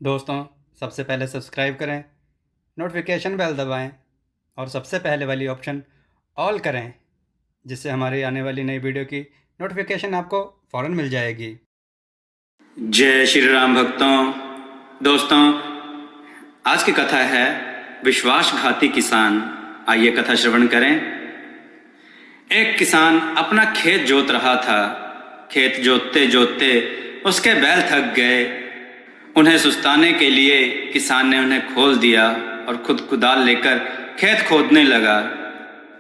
दोस्तों, सबसे पहले सब्सक्राइब करें, नोटिफिकेशन बेल दबाएं और सबसे पहले वाली ऑप्शन ऑल करें, जिससे हमारी आने वाली नई वीडियो की नोटिफिकेशन आपको फ़ौरन मिल जाएगी। जय श्री राम भक्तों। दोस्तों, आज की कथा है विश्वासघाती किसान। आइए कथा श्रवण करें। एक किसान अपना खेत जोत रहा था। खेत जोतते जोतते उसके बैल थक गए। उन्हें सुस्ताने के लिए किसान ने उन्हें खोल दिया और खुद कुदाल लेकर खेत खोदने लगा।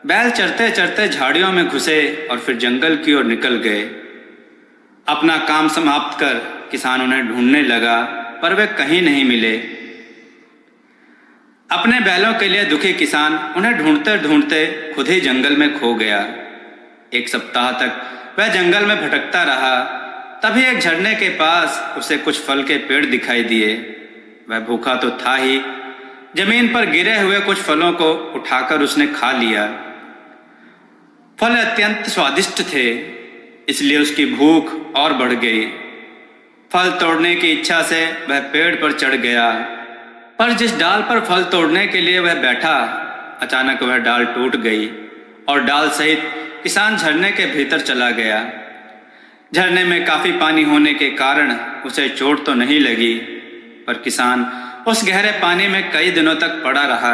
बैल चरते चरते झाड़ियों में घुसे और फिर जंगल की ओर निकल गए। अपना काम समाप्त कर किसान उन्हें ढूंढने लगा, पर वे कहीं नहीं मिले। अपने बैलों के लिए दुखी किसान उन्हें ढूंढते ढूंढते खुद ही जंगल में खो गया। एक सप्ताह तक वह जंगल में भटकता रहा। तभी एक झरने के पास उसे कुछ फल के पेड़ दिखाई दिए। वह भूखा तो था ही, जमीन पर गिरे हुए कुछ फलों को उठाकर उसने खा लिया। फल अत्यंत स्वादिष्ट थे, इसलिए उसकी भूख और बढ़ गई। फल तोड़ने की इच्छा से वह पेड़ पर चढ़ गया, पर जिस डाल पर फल तोड़ने के लिए वह बैठा, अचानक वह डाल टूट गई और डाल सहित किसान झरने के भीतर चला गया। झरने में काफी पानी होने के कारण उसे चोट तो नहीं लगी, पर किसान उस गहरे पानी में कई दिनों तक पड़ा रहा।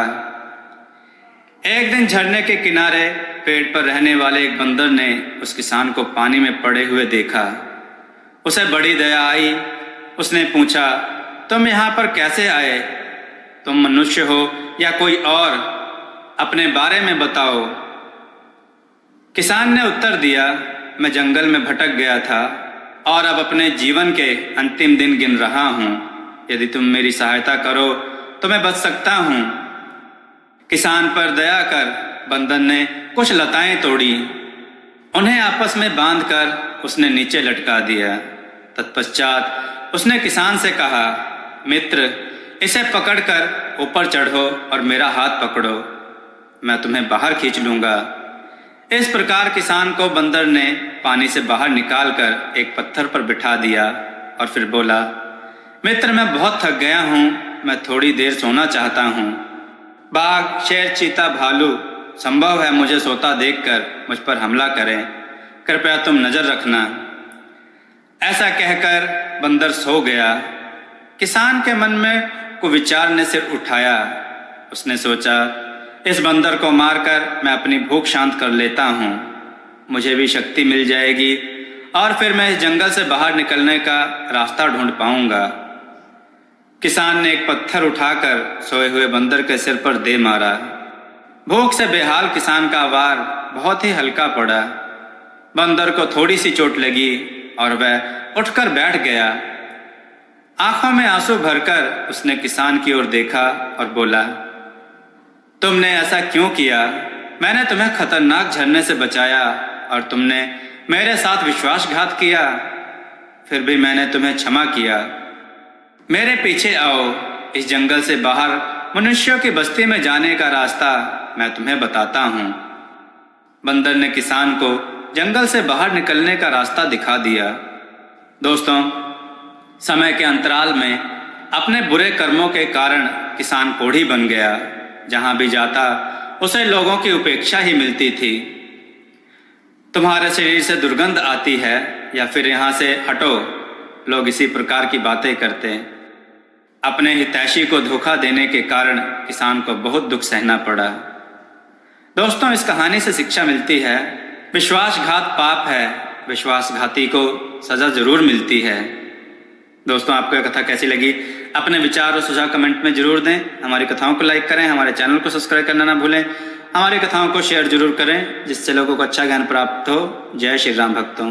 एक दिन झरने के किनारे पेड़ पर रहने वाले एक बंदर ने उस किसान को पानी में पड़े हुए देखा। उसे बड़ी दया आई। उसने पूछा, तुम यहाँ पर कैसे आए? तुम मनुष्य हो या कोई और? अपने बारे में बताओ। किसान ने उत्तर दिया, मैं जंगल में भटक गया था और अब अपने जीवन के अंतिम दिन गिन रहा हूँ। यदि तुम मेरी सहायता करो तो मैं बच सकता हूँ। किसान पर दया कर बंदर ने कुछ लताएं तोड़ी। उन्हें आपस में बांधकर उसने नीचे लटका दिया। तत्पश्चात उसने किसान से कहा, मित्र, इसे पकड़कर ऊपर चढ़ो और मेरा हाथ पकड़ो, मैं तुम्हें बाहर खींच लूंगा। इस प्रकार किसान को बंदर ने पानी से बाहर निकालकर एक पत्थर पर बिठा दिया और फिर बोला, मित्र, मैं बहुत थक गया हूँ, मैं थोड़ी देर सोना चाहता हूँ। बाघ, शेर, चीता, भालू संभव है मुझे सोता देखकर मुझ पर हमला करें, कृपया तुम नजर रखना। ऐसा कहकर बंदर सो गया। किसान के मन में कुविचार ने सिर उठाया। उसने सोचा, इस बंदर को मारकर मैं अपनी भूख शांत कर लेता हूँ, मुझे भी शक्ति मिल जाएगी और फिर मैं इस जंगल से बाहर निकलने का रास्ता ढूंढ पाऊंगा। किसान ने एक पत्थर उठाकर सोए हुए बंदर के सिर पर दे मारा। भूख से बेहाल किसान का वार बहुत ही हल्का पड़ा। बंदर को थोड़ी सी चोट लगी और वह उठकर बैठ गया। आंखों में आंसू भरकर उसने किसान की ओर देखा और बोला, तुमने ऐसा क्यों किया? मैंने तुम्हें खतरनाक झरने से बचाया और तुमने मेरे साथ विश्वासघात किया, फिर भी मैंने तुम्हें क्षमा किया। मेरे पीछे आओ, इस जंगल से बाहर मनुष्यों की बस्ती में जाने का रास्ता मैं तुम्हें बताता हूँ। बंदर ने किसान को जंगल से बाहर निकलने का रास्ता दिखा दिया। दोस्तों, समय के अंतराल में अपने बुरे कर्मों के कारण किसान कोढ़ी बन गया। जहां भी जाता उसे लोगों की उपेक्षा ही मिलती थी। तुम्हारे शरीर से दुर्गंध आती है या फिर यहाँ से हटो, लोग इसी प्रकार की बातें करते। अपने हितैषी को धोखा देने के कारण किसान को बहुत दुख सहना पड़ा। दोस्तों, इस कहानी से शिक्षा मिलती है, विश्वासघात पाप है, विश्वासघाती को सजा जरूर मिलती है। दोस्तों, आपको यह कथा कैसी लगी? अपने विचार और सुझाव कमेंट में जरूर दें। हमारी कथाओं को लाइक करें, हमारे चैनल को सब्सक्राइब करना ना भूलें। हमारी कथाओं को शेयर जरूर करें, जिससे लोगों को अच्छा ज्ञान प्राप्त हो। जय श्री राम भक्तों।